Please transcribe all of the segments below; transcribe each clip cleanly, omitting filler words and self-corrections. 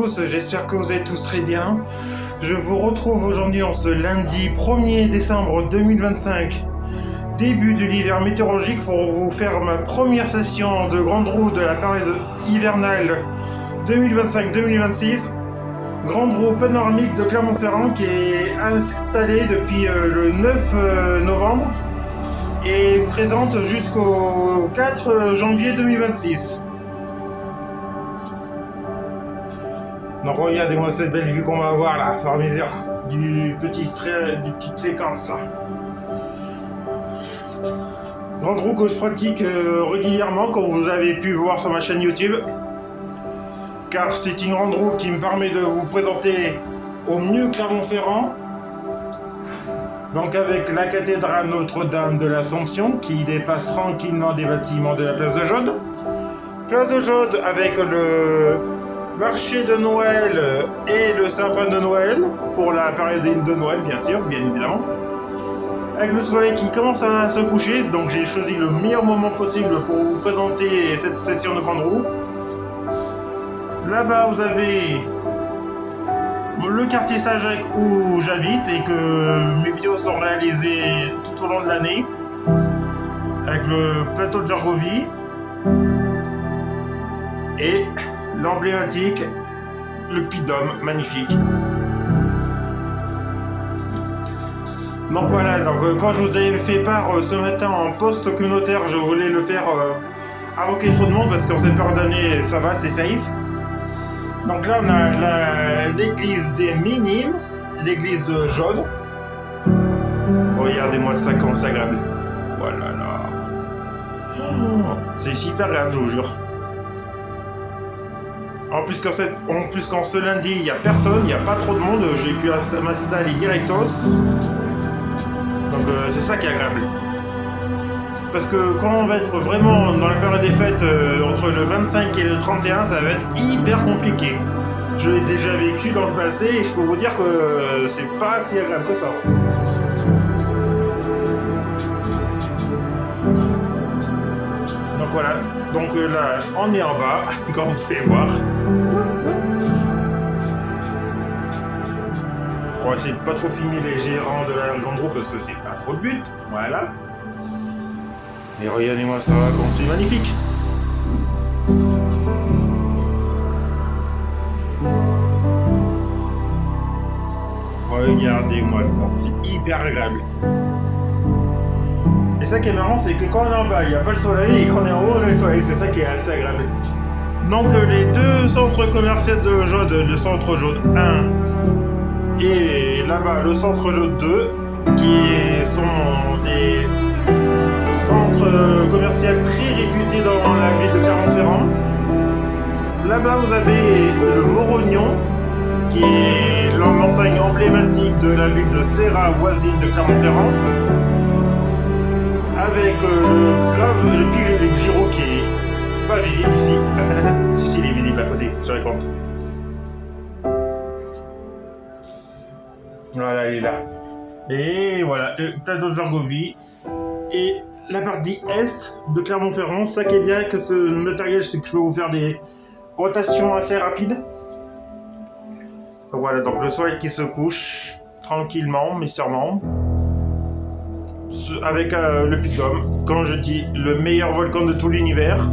tous, j'espère que vous allez tous très bien. Je vous retrouve aujourd'hui en ce lundi 1er décembre 2025, début de l'hiver météorologique, pour vous faire ma première session de grande roue de la période hivernale 2025-2026. Grande roue panoramique de Clermont-Ferrand qui est installée depuis le 9 novembre et présente jusqu'au 4 janvier 2026. Donc regardez-moi cette belle vue qu'on va avoir là, sur mesure du petite séquence là. Grande roue que je pratique régulièrement, comme vous avez pu voir sur ma chaîne YouTube. Car c'est une grande roue qui me permet de vous présenter au mieux Clermont-Ferrand. Donc avec la cathédrale Notre-Dame de l'Assomption qui dépasse tranquillement des bâtiments de la place de Jaude. Place de Jaude avec le marché de Noël et le sapin de Noël, pour la période de Noël bien sûr, bien évidemment. Avec le soleil qui commence à se coucher, donc j'ai choisi le meilleur moment possible pour vous présenter cette session de grande roue. Là-bas vous avez le quartier Saint-Jacques où j'habite et que mes vidéos sont réalisées tout au long de l'année, avec le plateau de Jargovie et l'emblématique, le Puy de Dôme, magnifique. Donc voilà, quand je vous avais fait part ce matin en post communautaire, je voulais le faire avant qu'il y ait trop de monde, parce qu'en cette période d'année, ça va, c'est safe. Donc là, on a l'église des Minimes, l'église de Jaude. Regardez-moi ça, comme c'est agréable. Voilà, là. Oh, c'est super agréable, je vous jure. En plus qu'en ce lundi, il n'y a personne, il n'y a pas trop de monde, j'ai pu m'installer directos. Donc c'est ça qui est agréable. C'est parce que quand on va être vraiment dans la période des fêtes, entre le 25 et le 31, ça va être hyper compliqué. Je l'ai déjà vécu dans le passé et je peux vous dire que c'est pas si agréable que ça. Donc voilà, donc là on est en bas, comme vous pouvez voir. On va essayer de pas trop filmer les gérants de la grande roue parce que c'est pas trop le but. Voilà. Et regardez-moi ça, comme c'est magnifique. Regardez-moi ça, c'est hyper agréable. Et ça qui est marrant, c'est que quand on est en bas, il n'y a pas le soleil, et quand on est en haut, on a le soleil. C'est ça qui est assez agréable. Donc les deux centres commerciaux de Jaude, le centre Jaude 1 et là-bas le centre Jaude 2, qui sont des centres commerciaux très réputés dans la ville de Clermont-Ferrand. Là-bas vous avez le Morognon, qui est la montagne emblématique de la ville de Serra, voisine de Clermont-Ferrand, avec le pic de Giraud qui est pas visible ici. si, il est visible à côté, je raconte. Voilà, il est là. Et voilà, le plateau de Jargovie et la partie est de Clermont-Ferrand. Ça qui est bien avec ce matériel, c'est que je peux vous faire des rotations assez rapides. Voilà, donc le soleil qui se couche tranquillement mais sûrement, avec le Puy de Dôme, quand je dis le meilleur volcan de tout l'univers.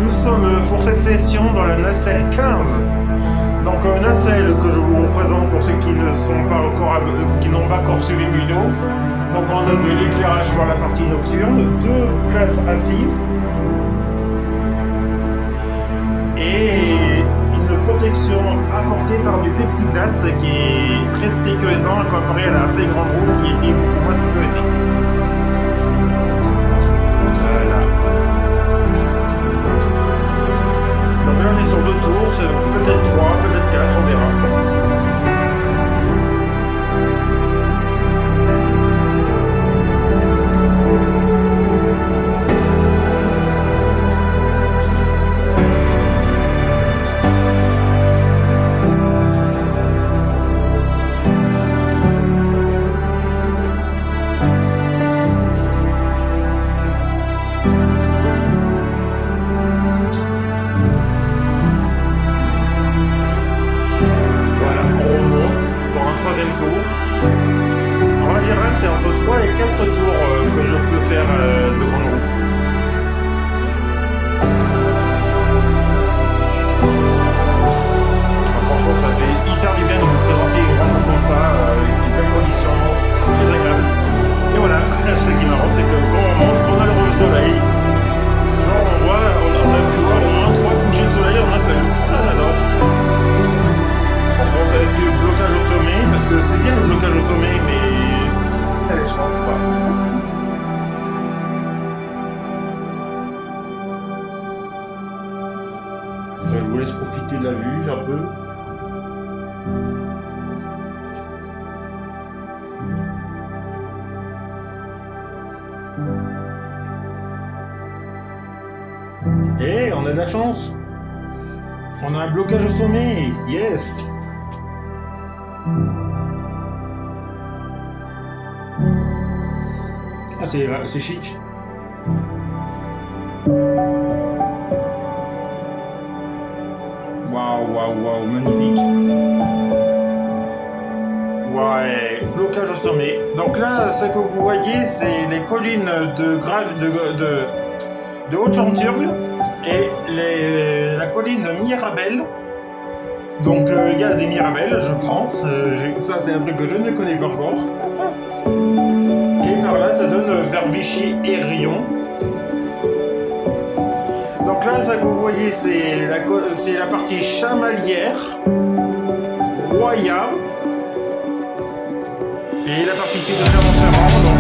Nous sommes pour cette session dans la nacelle 15. Donc nacelle que je vous représente pour ceux qui ne sont pas encore qui n'ont pas encore suivi une vidéo. Donc on a de l'éclairage sur la partie nocturne, 2 places assises et une protection apportée par du plexiglas qui est très sécurisant comparé à la assez grande roue qui était beaucoup moins sécurisée. Voilà. Donc là on est sur 2 tours, c'est peut-être 3, peut-être 4, on verra. entre 3 et 4 tours que je peux faire de grande roue. Franchement, ça fait hyper du bien de vous présenter une grande roue comme ça, avec une belle condition, très agréable. Et voilà, ce qui est marrant, c'est que quand on monte, on a le soleil. Genre, on a pu voir au moins 3 couchers de soleil en un seul. Ah, j'adore. Par contre, est-ce que le blocage au sommet, parce que c'est bien le blocage au sommet, mais je pense pas. Je vous laisse profiter de la vue un peu. Et on a de la chance. On a un blocage au sommet. Yes. Ah, c'est chic. Waouh, magnifique. Ouais, blocage au sommet. Donc là, ce que vous voyez, c'est les collines de Haute-Chanturgue et la colline de Mirabel. Donc il y a des Mirabelles, je pense. Ça, c'est un truc que je ne connais pas encore. Et par là, ça donne vers Vichy et Rion. Donc là, ça que vous voyez, c'est la partie chamalière, Roya, et la partie sud de Clermont-Ferrand. Donc